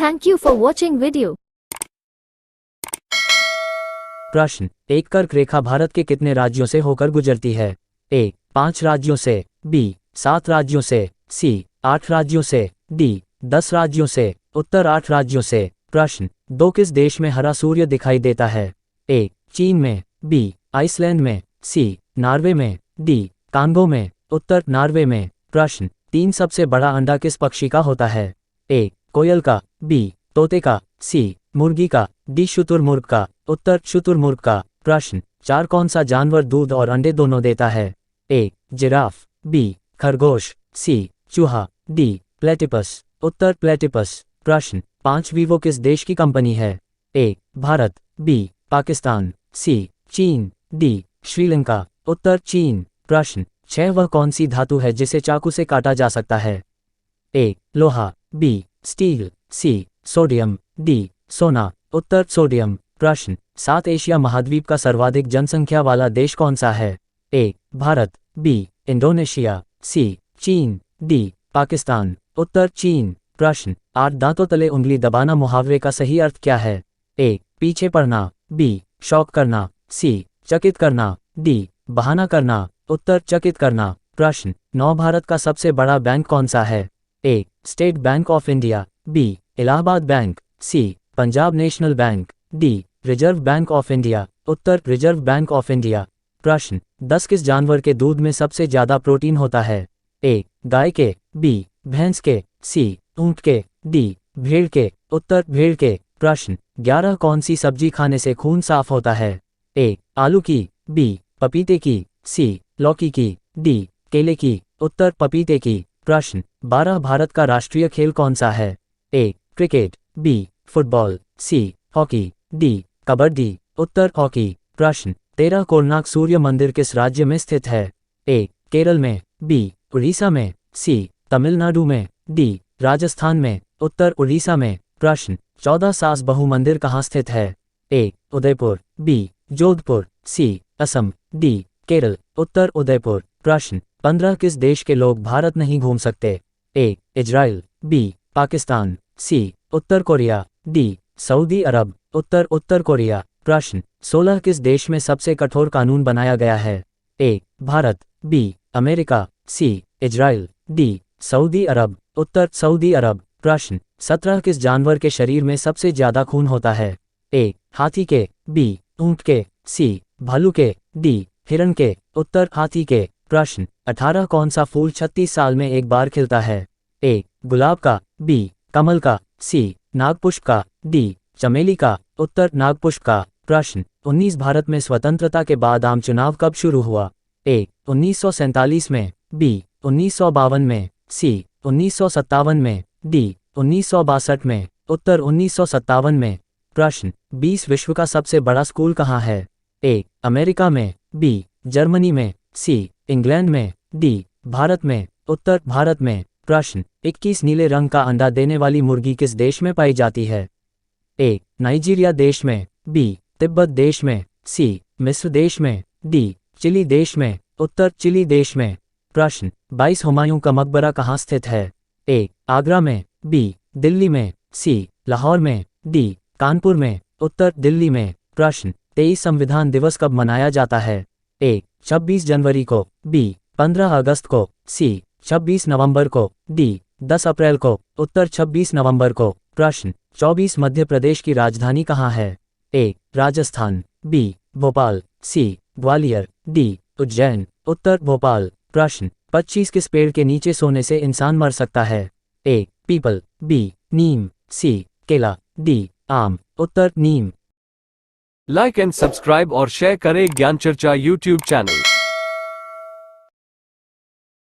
Thank you for watching video. प्रश्न, एक कर्क रेखा भारत के कितने राज्यों से होकर गुजरती है? ए 5 राज्यों से, बी 7 राज्यों से, सी 8 राज्यों से, डी 10 राज्यों से। उत्तर 8 राज्यों से। प्रश्न, 2 किस देश में हरा सूर्य दिखाई देता है? ए चीन में, बी आइसलैंड में, सी नॉर्वे में, डी कांगो में। उत्तर नॉर्वे में। प्रश्न, 3 सबसे बड़ा अंडा किस पक्षी का होता है? ए कोयल का, बी तोते का, सी मुर्गी का, डी शुतुरमुर्ग का। उत्तर शुतुरमुर्ग का। प्रश्न, 4 कौन सा जानवर दूध और अंडे दोनों देता है? ए जिराफ, बी खरगोश, सी चूहा, डी प्लेटिपस। उत्तर प्लेटिपस। प्रश्न, 5 वीवो किस देश की कंपनी है? ए भारत, बी पाकिस्तान, सी चीन, डी श्रीलंका। उत्तर चीन। प्रश्न, 6 वह कौन सी धातु है जिसे चाकू से काटा जा सकता है? ए लोहा, B steel, C sodium, D सोना। उत्तर सोडियम। प्रश्न, 7 एशिया महाद्वीप का सर्वाधिक जनसंख्या वाला देश कौन सा है? ए भारत, बी इंडोनेशिया, सी चीन, डी पाकिस्तान। उत्तर चीन। प्रश्न, 8 दांतों तले उंगली दबाना मुहावरे का सही अर्थ क्या है? ए पीछे पड़ना, बी शौक करना, सी चकित करना, डी बहाना करना। उत्तर चकित करना। प्रश्न, 9 भारत का सबसे बड़ा बैंक कौन सा है? A State Bank of India, B Allahabad Bank, C Punjab National Bank, D Reserve Bank of India. उत्तर रिजर्व बैंक ऑफ इंडिया। प्रश्न, 10 किस जानवर के दूध में सबसे ज्यादा प्रोटीन होता है? ए गाय के, बी भैंस के, सी ऊंट के, डी भेड़ के। उत्तर भेड़ के। प्रश्न, 11 कौन सी सब्जी खाने से खून साफ होता है? ए आलू की, बी पपीते की, सी लौकी की, डी केले की। उत्तर पपीते की। प्रश्न, 12 भारत का राष्ट्रीय खेल कौन सा है? A cricket, B football, C hockey, D kabaddi. उत्तर हॉकी। प्रश्न, 13 कोणार्क सूर्य मंदिर किस राज्य में स्थित है? ए केरल में, बी उड़ीसा में, सी तमिलनाडु में, डी राजस्थान में। उत्तर उड़ीसा में। प्रश्न, 14 सास बहु मंदिर कहाँ स्थित है? ए उदयपुर, बी जोधपुर, सी असम, डी केरल। उत्तर उदयपुर। प्रश्न, 15 किस देश के लोग भारत नहीं घूम सकते? ए इजराइल, बी पाकिस्तान, सी उत्तर Korea, D Saudi Arab. Uttar Uttar Korea. प्रश्न, 16 किस देश में सबसे कठोर कानून बनाया गया है? A Bharat, B America, C Israel, D Saudi Arab. उत्तर सऊदी अरब। प्रश्न, 17 किस जानवर के शरीर में सबसे ज्यादा खून होता है? ए हाथी के, बी ऊंट के, सी भालू के, डी हिरण के। उत्तर हाथी के। प्रश्न, 18 कौन सा फूल 36 साल में एक बार खिलता है? ए गुलाब का, बी कमल का, सी नागपुष्प का, डी चमेली का। उत्तर नागपुष्प का। प्रश्न, 19 भारत में स्वतंत्रता के बाद आम चुनाव कब शुरू हुआ? ए 1947 में, बी 1952 में, सी 1957 में, डी 1962 में। उत्तर 1957 में। प्रश्न, 20 विश्व का सबसे बड़ा स्कूल कहाँ है? ए अमेरिका में, बी जर्मनी में, सी इंग्लैंड में, डी भारत में। उत्तर भारत में। प्रश्न, 21 नीले रंग का अंडा देने वाली मुर्गी किस देश में पाई जाती है? ए नाइजीरिया देश में, बी तिब्बत देश में, सी मिस्र देश में, डी चिली देश में। उत्तर चिली देश में। प्रश्न, 22 हुमायूं का मकबरा कहाँ स्थित है? ए आगरा में, बी दिल्ली में, सी लाहौर में, डी कानपुर में। उत्तर दिल्ली में। प्रश्न, 23 संविधान दिवस कब मनाया जाता है? ए 26 जनवरी को, बी 15 अगस्त को, सी 26 नवंबर को, डी 10 अप्रैल को। उत्तर 26 नवंबर को। प्रश्न, 24 मध्य प्रदेश की राजधानी कहाँ है? ए राजस्थान, बी भोपाल, सी ग्वालियर, डी उज्जैन। उत्तर भोपाल। प्रश्न, 25 किस पेड़ के नीचे सोने से इंसान मर सकता है? ए पीपल, बी नीम, सी केला, डी आम। उत्तर नीम। लाइक एंड सब्सक्राइब और शेयर करें ज्ञान चर्चा यूट्यूब चैनल।